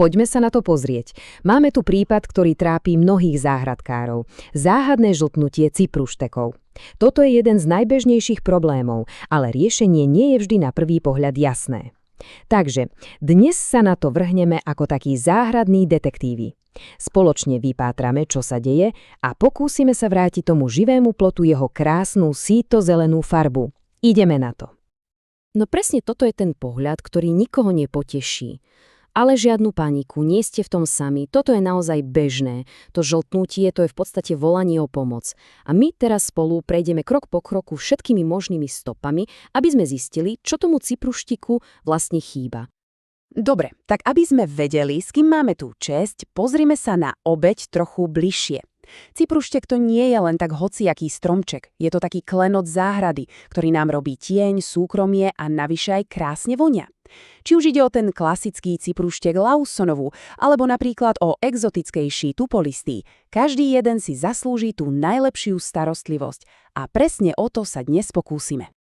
Poďme sa na to pozrieť. Máme tu prípad, ktorý trápi mnohých záhradkárov. Záhadné žltnutie cypruštekov. Toto je jeden z najbežnejších problémov, ale riešenie nie je vždy na prvý pohľad jasné. Takže dnes sa na to vrhneme ako takí záhradní detektívi. Spoločne vypátrame, čo sa deje a pokúsime sa vrátiť tomu živému plotu jeho krásnu síto-zelenú farbu. Ideme na to. No presne toto je ten pohľad, ktorý nikoho nepoteší. Ale žiadnu paniku, nie ste v tom sami, toto je naozaj bežné. To žltnutie, to je v podstate volanie o pomoc. A my teraz spolu prejdeme krok po kroku všetkými možnými stopami, aby sme zistili, čo tomu cypruštiku vlastne chýba. Dobre, tak aby sme vedeli, s kým máme tú česť, pozrime sa na obeť trochu bližšie. Cypruštek to nie je len tak hociaký stromček, je to taký klenot záhrady, ktorý nám robí tieň, súkromie a navyše aj krásne vonia. Či už ide o ten klasický cypruštek Lawsonovu, alebo napríklad o exotickejší tupolistý, každý jeden si zaslúži tú najlepšiu starostlivosť a presne o to sa dnes pokúsime.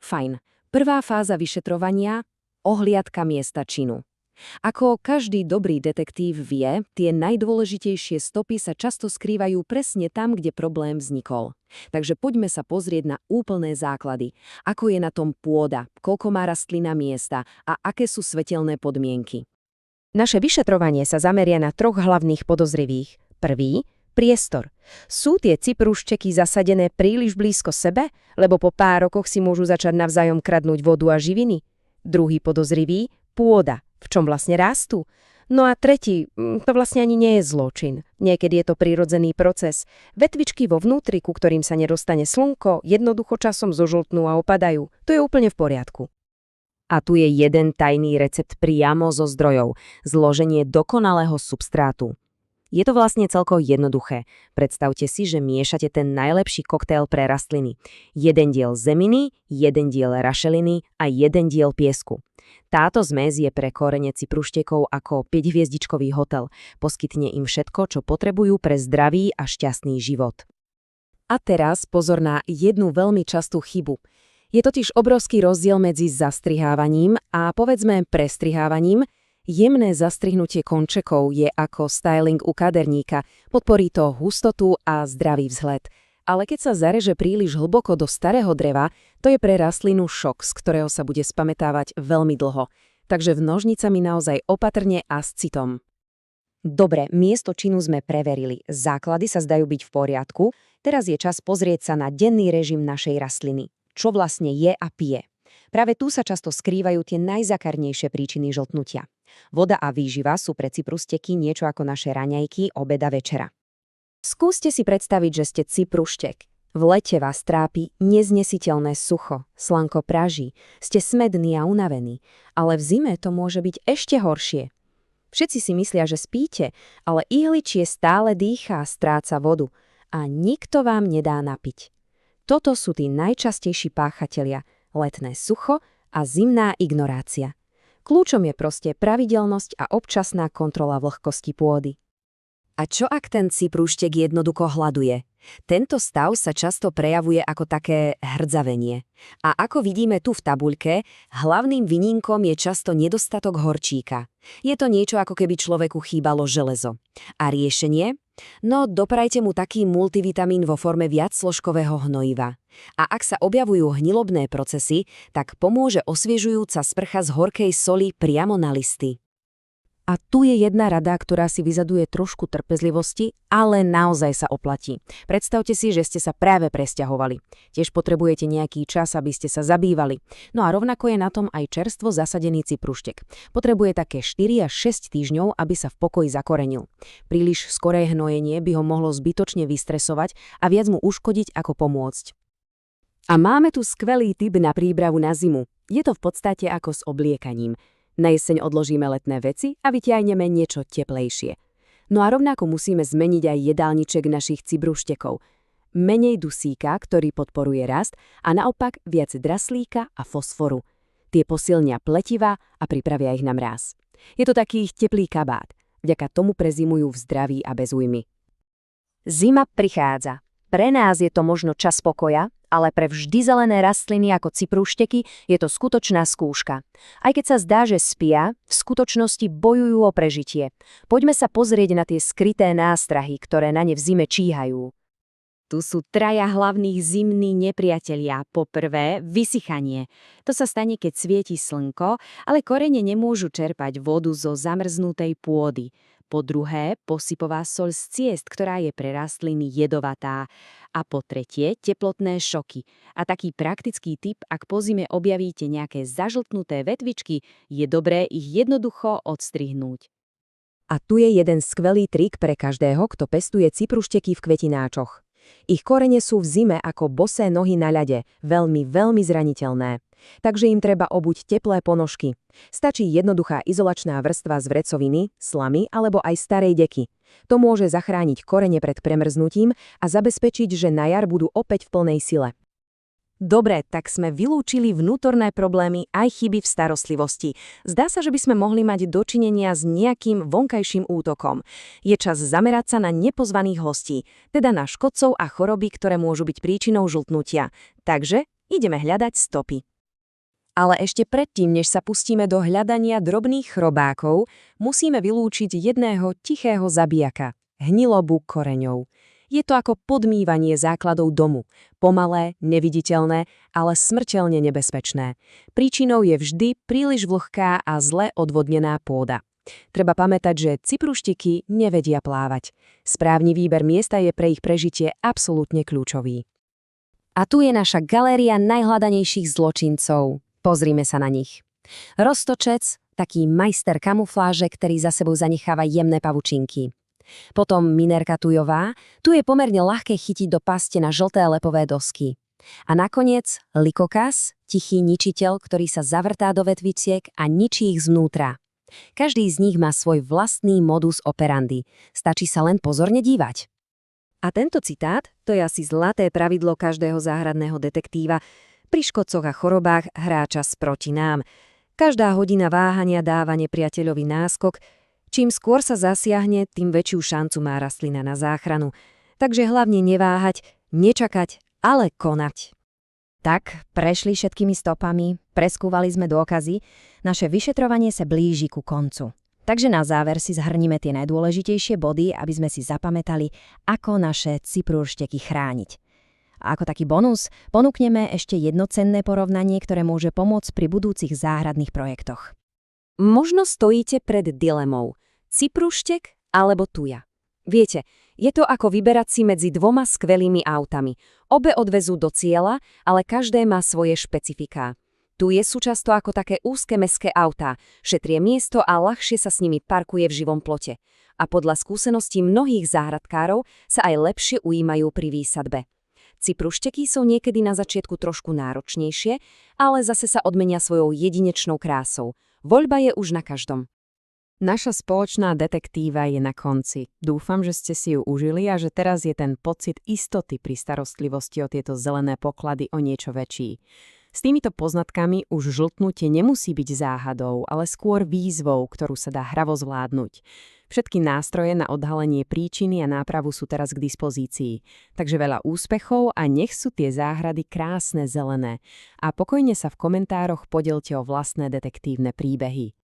Fajn. Prvá fáza vyšetrovania – ohliadka miesta činu. Ako každý dobrý detektív vie, tie najdôležitejšie stopy sa často skrývajú presne tam, kde problém vznikol. Takže poďme sa pozrieť na úplné základy. Ako je na tom pôda, koľko má rastlina miesta a aké sú svetelné podmienky. Naše vyšetrovanie sa zameria na troch hlavných podozrivých. Prvý – priestor. Sú tie cyprušteky zasadené príliš blízko sebe, lebo po pár rokoch si môžu začať navzájom kradnúť vodu a živiny? Druhý podozrivý – pôda. V čom vlastne rastú? No a tretí, to vlastne ani nie je zločin. Niekedy je to prírodzený proces. Vetvičky vo vnútri, ku ktorým sa nedostane slnko, jednoducho časom zožltnú a opadajú. To je úplne v poriadku. A tu je jeden tajný recept priamo zo zdrojov. Zloženie dokonalého substrátu. Je to vlastne celkom jednoduché. Predstavte si, že miešate ten najlepší koktail pre rastliny. Jeden diel zeminy, jeden diel rašeliny a jeden diel piesku. Táto zmes je pre korene cypruštekov ako 5-hviezdičkový hotel. Poskytne im všetko, čo potrebujú pre zdravý a šťastný život. A teraz pozor na jednu veľmi častú chybu. Je totiž obrovský rozdiel medzi zastrihávaním a povedzme prestrihávaním. Jemné zastrihnutie končekov je ako styling u kaderníka, podporí to hustotu a zdravý vzhled. Ale keď sa zareže príliš hlboko do starého dreva, to je pre rastlinu šok, z ktorého sa bude spamätávať veľmi dlho. Takže v nožnicami naozaj opatrne a s citom. Dobre, miesto činu sme preverili. Základy sa zdajú byť v poriadku. Teraz je čas pozrieť sa na denný režim našej rastliny. Čo vlastne je a pije. Práve tu sa často skrývajú tie najzakarnejšie príčiny žltnutia. Voda a výživa sú pre cyprusteky niečo ako naše raňajky, obeda, večera. Skúste si predstaviť, že ste cypruštek. V lete vás trápi neznesiteľné sucho, slanko praží, ste smední a unavení, ale v zime to môže byť ešte horšie. Všetci si myslia, že spíte, ale ihličie stále dýchá a stráca vodu a nikto vám nedá napiť. Toto sú tí najčastejší páchatelia, letné sucho a zimná ignorácia. Kľúčom je proste pravidelnosť a občasná kontrola vlhkosti pôdy. A čo ak ten cypruštek jednoducho hladuje? Tento stav sa často prejavuje ako také hrdzavenie. A ako vidíme tu v tabuľke, hlavným vinínkom je často nedostatok horčíka. Je to niečo, ako keby človeku chýbalo železo. A riešenie? No, doprajte mu taký multivitamín vo forme viaczložkového hnojiva. A ak sa objavujú hnilobné procesy, tak pomôže osviežujúca sprcha z horkej soli priamo na listy. A tu je jedna rada, ktorá si vyžaduje trošku trpezlivosti, ale naozaj sa oplatí. Predstavte si, že ste sa práve presťahovali. Tiež potrebujete nejaký čas, aby ste sa zabývali. No a rovnako je na tom aj čerstvo zasadený cypruštek. Potrebuje také 4 až 6 týždňov, aby sa v pokoji zakorenil. Príliš skoré hnojenie by ho mohlo zbytočne vystresovať a viac mu uškodiť ako pomôcť. A máme tu skvelý tip na prípravu na zimu. Je to v podstate ako s obliekaním. Na jeseň odložíme letné veci a vytiahneme niečo teplejšie. No a rovnako musíme zmeniť aj jedálniček našich cypruštekov. Menej dusíka, ktorý podporuje rast, a naopak viac draslíka a fosforu. Tie posilnia pletiva a pripravia ich na mráz. Je to taký teplý kabát. Vďaka tomu prezimujú v zdraví a bez újmy. Zima prichádza. Pre nás je to možno čas pokoja, Ale pre vždy zelené rastliny ako cyprúšteky je to skutočná skúška. Aj keď sa zdá, že spia, v skutočnosti bojujú o prežitie. Poďme sa pozrieť na tie skryté nástrahy, ktoré na ne v zime číhajú. Tu sú traja hlavných zimní nepriatelia. Po prvé, vysychanie. To sa stane, keď svieti slnko, ale korene nemôžu čerpať vodu zo zamrznutej pôdy. Po druhé, posypová soľ z ciest, ktorá je pre rastliny jedovatá. A po tretie, teplotné šoky. A taký praktický tip, ak po zime objavíte nejaké zažltnuté vetvičky, je dobré ich jednoducho odstrihnúť. A tu je jeden skvelý trik pre každého, kto pestuje cyprušteky v kvetináčoch. Ich korene sú v zime ako bosé nohy na ľade, veľmi, veľmi zraniteľné. Takže im treba obuť teplé ponožky. Stačí jednoduchá izolačná vrstva z vrecoviny, slamy alebo aj starej deky. To môže zachrániť korene pred premrznutím a zabezpečiť, že na jar budú opäť v plnej sile. Dobre, tak sme vylúčili vnútorné problémy aj chyby v starostlivosti. Zdá sa, že by sme mohli mať dočinenia s nejakým vonkajším útokom. Je čas zamerať sa na nepozvaných hostí, teda na škodcov a choroby, ktoré môžu byť príčinou žltnutia. Takže ideme hľadať stopy. Ale ešte predtým, než sa pustíme do hľadania drobných chrobákov, musíme vylúčiť jedného tichého zabijaka – hnilobu koreňov. Je to ako podmývanie základov domu. Pomalé, neviditeľné, ale smrteľne nebezpečné. Príčinou je vždy príliš vlhká a zle odvodnená pôda. Treba pamätať, že cypruštiky nevedia plávať. Správny výber miesta je pre ich prežitie absolútne kľúčový. A tu je naša galéria najhľadanejších zločincov. Pozrime sa na nich. Roztočec, taký majster kamufláže, ktorý za sebou zanecháva jemné pavučinky. Potom minerka tujová, tu je pomerne ľahké chytiť do paste na žlté lepové dosky. A nakoniec likokas, tichý ničiteľ, ktorý sa zavrtá do vetviciek a ničí ich znútra. Každý z nich má svoj vlastný modus operandi. Stačí sa len pozorne dívať. A tento citát, to je asi zlaté pravidlo každého záhradného detektíva. Pri škodcoch a chorobách hrá čas proti nám. Každá hodina váhania dáva nepriateľovi náskok. Čím skôr sa zasiahne, tým väčšiu šancu má rastlina na záchranu. Takže hlavne neváhať, nečakať, ale konať. Tak, prešli všetkými stopami, preskúvali sme dôkazy, naše vyšetrovanie sa blíži ku koncu. Takže na záver si zhrníme tie najdôležitejšie body, aby sme si zapamätali, ako naše cyprúšteky chrániť. A ako taký bonus ponúkneme ešte jedno cenné porovnanie, ktoré môže pomôcť pri budúcich záhradných projektoch. Možno stojíte pred dilemou cyprúštek alebo tuja. Viete, je to ako vyberať si medzi dvoma skvelými autami. Obe odvezú do cieľa, ale každé má svoje špecifiká. Tuje sú často ako také úzke mestské autá, šetrie miesto a ľahšie sa s nimi parkuje v živom plote. A podľa skúseností mnohých záhradkárov sa aj lepšie ujímajú pri výsadbe. Cyprúšteky sú niekedy na začiatku trošku náročnejšie, ale zase sa odmenia svojou jedinečnou krásou. Voľba je už na každom. Naša spoločná detektíva je na konci. Dúfam, že ste si ju užili a že teraz je ten pocit istoty pri starostlivosti o tieto zelené poklady o niečo väčší. S týmito poznatkami už žltnutie nemusí byť záhadou, ale skôr výzvou, ktorú sa dá hravo zvládnuť. Všetky nástroje na odhalenie príčiny a nápravu sú teraz k dispozícii. Takže veľa úspechov a nech sú tie záhrady krásne zelené. A pokojne sa v komentároch podielte o vlastné detektívne príbehy.